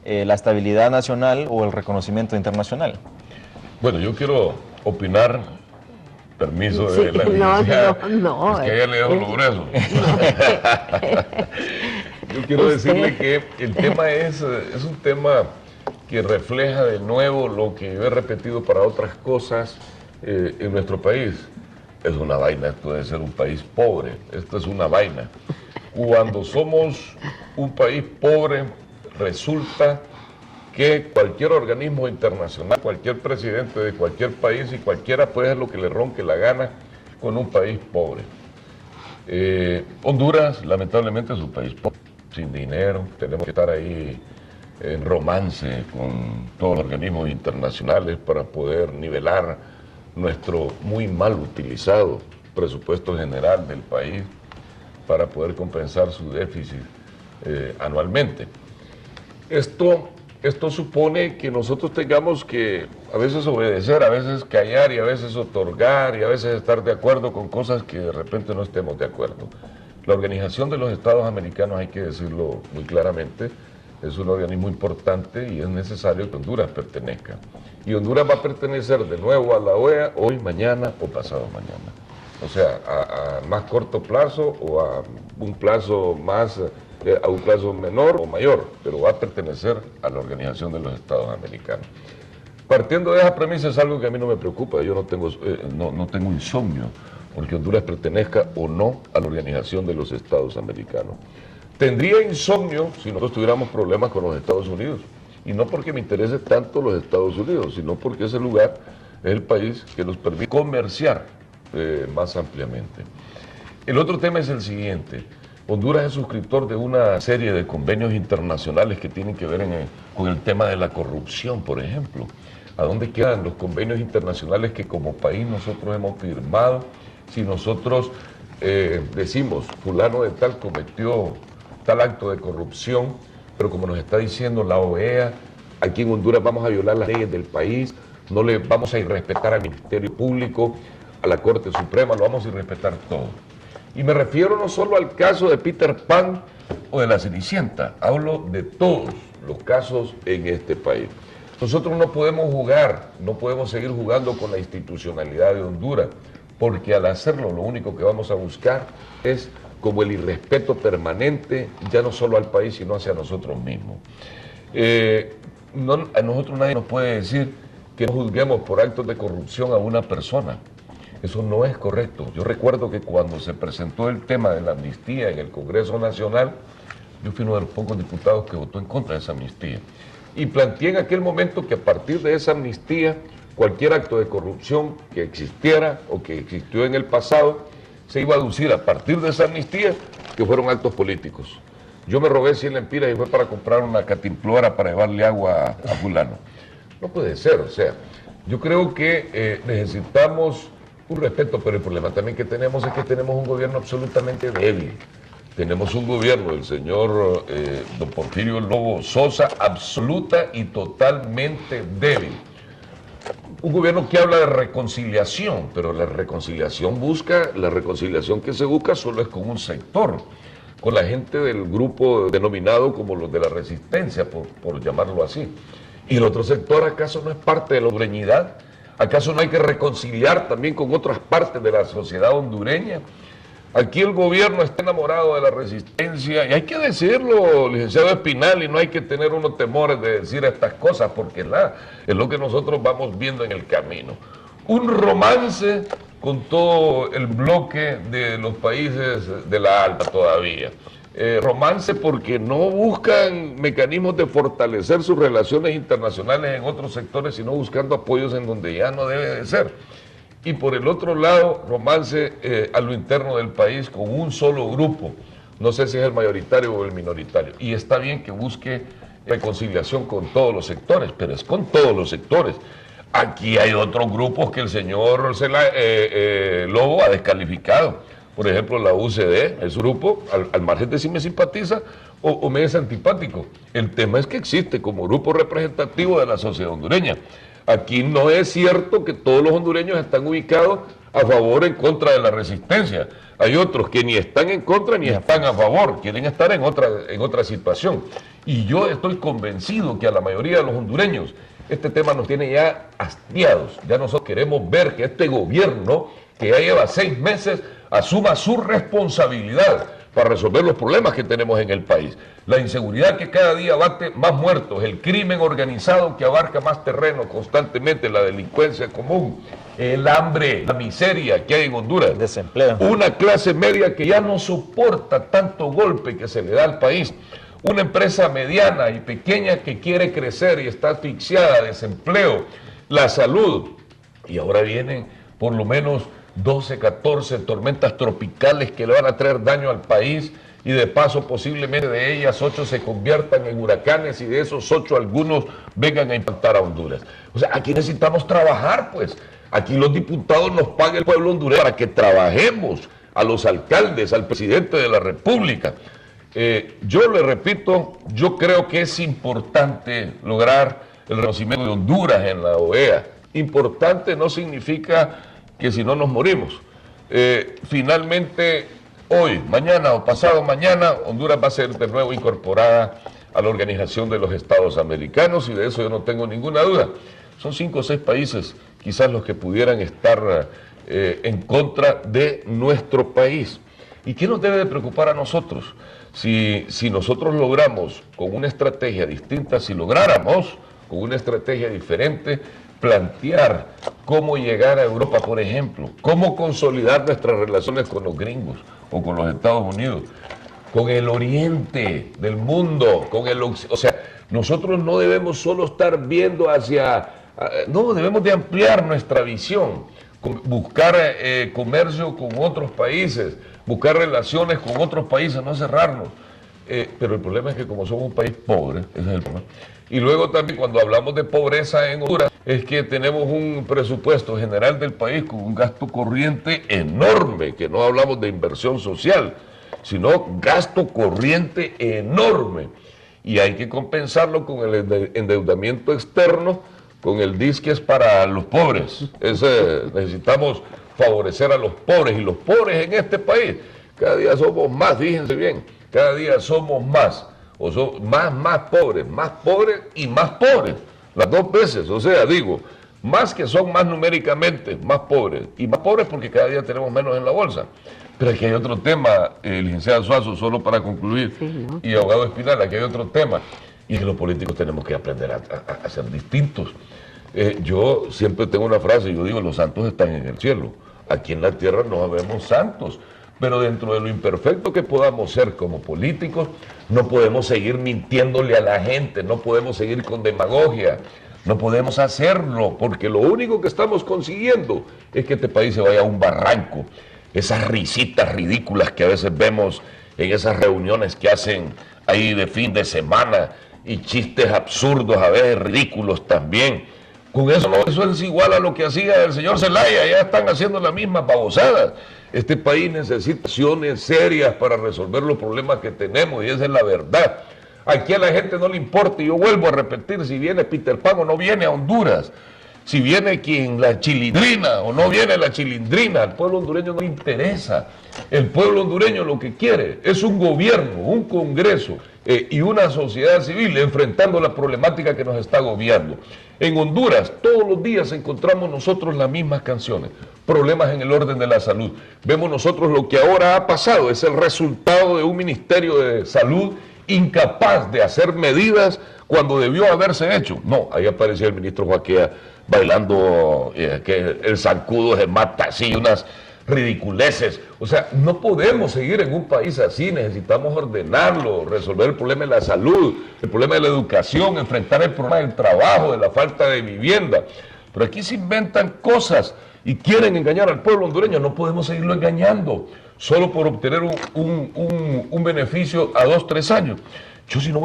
la estabilidad nacional o el reconocimiento internacional. Bueno, yo quiero opinar, permiso Sí, de la no, licenciada, no, es que a ella le dejo lo grueso. Yo quiero decirle que el tema es un tema que refleja de nuevo lo que yo he repetido para otras cosas en nuestro país. Es una vaina esto de ser un país pobre, esto es una vaina. Cuando somos un país pobre, resulta que cualquier organismo internacional, cualquier presidente de cualquier país y cualquiera puede hacer lo que le ronque la gana con un país pobre. Honduras, lamentablemente, es un país pobre, sin dinero, tenemos que estar ahí en romance con todos los organismos internacionales para poder nivelar nuestro muy mal utilizado presupuesto general del país para poder compensar su déficit anualmente. Esto supone que nosotros tengamos que a veces obedecer, a veces callar y a veces otorgar y a veces estar de acuerdo con cosas que de repente no estemos de acuerdo. La Organización de los Estados Americanos, hay que decirlo muy claramente, es un organismo importante y es necesario que Honduras pertenezca. Y Honduras va a pertenecer de nuevo a la OEA hoy, mañana o pasado mañana. O sea, a más corto plazo o a un plazo más, a un plazo menor o mayor, pero va a pertenecer a la Organización de los Estados Americanos. Partiendo de esa premisa es algo que a mí no me preocupa, yo no tengo insomnio porque Honduras pertenezca o no a la Organización de los Estados Americanos. Tendría insomnio si nosotros tuviéramos problemas con los Estados Unidos, y no porque me interese tanto los Estados Unidos, sino porque ese lugar es el país que nos permite comerciar más ampliamente. El otro tema es el siguiente. Honduras es suscriptor de una serie de convenios internacionales que tienen que ver con el tema de la corrupción, por ejemplo. ¿A dónde quedan los convenios internacionales que como país nosotros hemos firmado? Si nosotros decimos, fulano de tal cometió tal acto de corrupción, pero como nos está diciendo la OEA, aquí en Honduras vamos a violar las leyes del país, no le vamos a irrespetar al Ministerio Público, a la Corte Suprema, lo vamos a irrespetar todo. Y me refiero no solo al caso de Peter Pan o de la Cenicienta, hablo de todos los casos en este país. Nosotros no podemos jugar, no podemos seguir jugando con la institucionalidad de Honduras, porque al hacerlo lo único que vamos a buscar es como el irrespeto permanente, ya no solo al país, sino hacia nosotros mismos. A nosotros nadie nos puede decir que no juzguemos por actos de corrupción a una persona. Eso no es correcto. Yo recuerdo que cuando se presentó el tema de la amnistía en el Congreso Nacional, yo fui uno de los pocos diputados que votó en contra de esa amnistía. Y planteé en aquel momento que a partir de esa amnistía, cualquier acto de corrupción que existiera o que existió en el pasado, se iba a aducir a partir de esa amnistía que fueron actos políticos. Yo me robé 100 lempiras y fue para comprar una catimplora para llevarle agua a fulano. No puede ser, o sea, yo creo que necesitamos un respeto, pero el problema también que tenemos es que tenemos un gobierno absolutamente débil. Tenemos un gobierno del señor don Porfirio Lobo Sosa absoluta y totalmente débil. Un gobierno que habla de reconciliación, pero la reconciliación que se busca solo es con un sector, con la gente del grupo denominado como los de la resistencia, por llamarlo así. ¿Y el otro sector acaso no es parte de la hondureñidad? ¿Acaso no hay que reconciliar también con otras partes de la sociedad hondureña? Aquí el gobierno está enamorado de la resistencia, y hay que decirlo, licenciado Espinal, y no hay que tener unos temores de decir estas cosas, porque es lo que nosotros vamos viendo en el camino. Un romance con todo el bloque de los países de la ALBA todavía. Romance porque no buscan mecanismos de fortalecer sus relaciones internacionales en otros sectores, sino buscando apoyos en donde ya no debe de ser. Y por el otro lado, romance a lo interno del país con un solo grupo. No sé si es el mayoritario o el minoritario. Y está bien que busque reconciliación con todos los sectores, pero es con todos los sectores. Aquí hay otros grupos que el señor Lobo ha descalificado. Por ejemplo, la UCD, es un grupo, al margen de si me simpatiza o me es antipático. El tema es que existe como grupo representativo de la sociedad hondureña. Aquí no es cierto que todos los hondureños están ubicados a favor o en contra de la resistencia. Hay otros que ni están en contra ni están a favor, quieren estar en otra situación. Y yo estoy convencido que a la mayoría de los hondureños este tema nos tiene ya hastiados. Ya nosotros queremos ver que este gobierno, que ya lleva 6 meses, asuma su responsabilidad para resolver los problemas que tenemos en el país. La inseguridad que cada día bate más muertos, el crimen organizado que abarca más terreno constantemente, la delincuencia común, el hambre, la miseria que hay en Honduras. El desempleo. Una clase media que ya no soporta tanto golpe que se le da al país. Una empresa mediana y pequeña que quiere crecer y está asfixiada, desempleo, la salud. Y ahora vienen por lo menos 12, 14 tormentas tropicales que le van a traer daño al país y de paso posiblemente de ellas 8 se conviertan en huracanes y de esos 8 algunos vengan a impactar a Honduras. O sea, aquí necesitamos trabajar, pues. Aquí los diputados nos paga el pueblo hondureño para que trabajemos, a los alcaldes, al presidente de la República. Yo le repito, yo creo que es importante lograr el reconocimiento de Honduras en la OEA. Importante no significa que si no nos morimos. Finalmente, hoy, mañana o pasado mañana, Honduras va a ser de nuevo incorporada a la Organización de los Estados Americanos y de eso yo no tengo ninguna duda. Son 5 o 6 países quizás los que pudieran estar en contra de nuestro país. ¿Y qué nos debe de preocupar a nosotros? Si nosotros logramos con una estrategia distinta, si lográramos con una estrategia diferente, plantear cómo llegar a Europa, por ejemplo, cómo consolidar nuestras relaciones con los gringos o con los Estados Unidos, con el oriente del mundo, o sea, nosotros no debemos solo estar viendo no, debemos de ampliar nuestra visión, buscar comercio con otros países, buscar relaciones con otros países, no cerrarnos. Pero el problema es que como somos un país pobre, ese es el problema. Y luego también cuando hablamos de pobreza en Honduras, es que tenemos un presupuesto general del país con un gasto corriente enorme, que no hablamos de inversión social, sino gasto corriente enorme. Y hay que compensarlo con el endeudamiento externo, con el disque es para los pobres. Necesitamos favorecer a los pobres, y los pobres en este país, cada día somos más, fíjense bien, cada día somos más, o son más pobres y más pobres, las 2 veces, o sea, digo, más que son más numéricamente, más pobres, y más pobres porque cada día tenemos menos en la bolsa. Pero aquí hay otro tema, licenciada Suazo, solo para concluir, sí, ¿no? Y abogado Espinal, aquí hay otro tema, y es que los políticos tenemos que aprender a ser distintos. Yo siempre tengo una frase, yo digo, los santos están en el cielo, aquí en la tierra no habemos santos, pero dentro de lo imperfecto que podamos ser como políticos, no podemos seguir mintiéndole a la gente, no podemos seguir con demagogia, no podemos hacerlo, porque lo único que estamos consiguiendo es que este país se vaya a un barranco. Esas risitas ridículas que a veces vemos en esas reuniones que hacen ahí de fin de semana, y chistes absurdos, a veces ridículos también. Con eso no, eso es igual a lo que hacía el señor Zelaya, ya están haciendo las mismas babosadas. Este país necesita acciones serias para resolver los problemas que tenemos, y esa es la verdad. Aquí a la gente no le importa, y yo vuelvo a repetir, si viene Peter Pan o no viene a Honduras, si viene la chilindrina o no viene la chilindrina, al pueblo hondureño no le interesa. El pueblo hondureño lo que quiere es un gobierno, un congreso y una sociedad civil enfrentando la problemática que nos está agobiando. En Honduras todos los días encontramos nosotros las mismas canciones, problemas en el orden de la salud. Vemos nosotros lo que ahora ha pasado, es el resultado de un Ministerio de Salud incapaz de hacer medidas cuando debió haberse hecho. No, ahí aparecía el ministro Joaquea bailando que el zancudo se mata así, unas ridiculeces. O sea, no podemos seguir en un país así, necesitamos ordenarlo, resolver el problema de la salud, el problema de la educación, enfrentar el problema del trabajo, de la falta de vivienda. Pero aquí se inventan cosas y quieren engañar al pueblo hondureño. No podemos seguirlo engañando solo por obtener un beneficio a 2, 3 años. Yo si no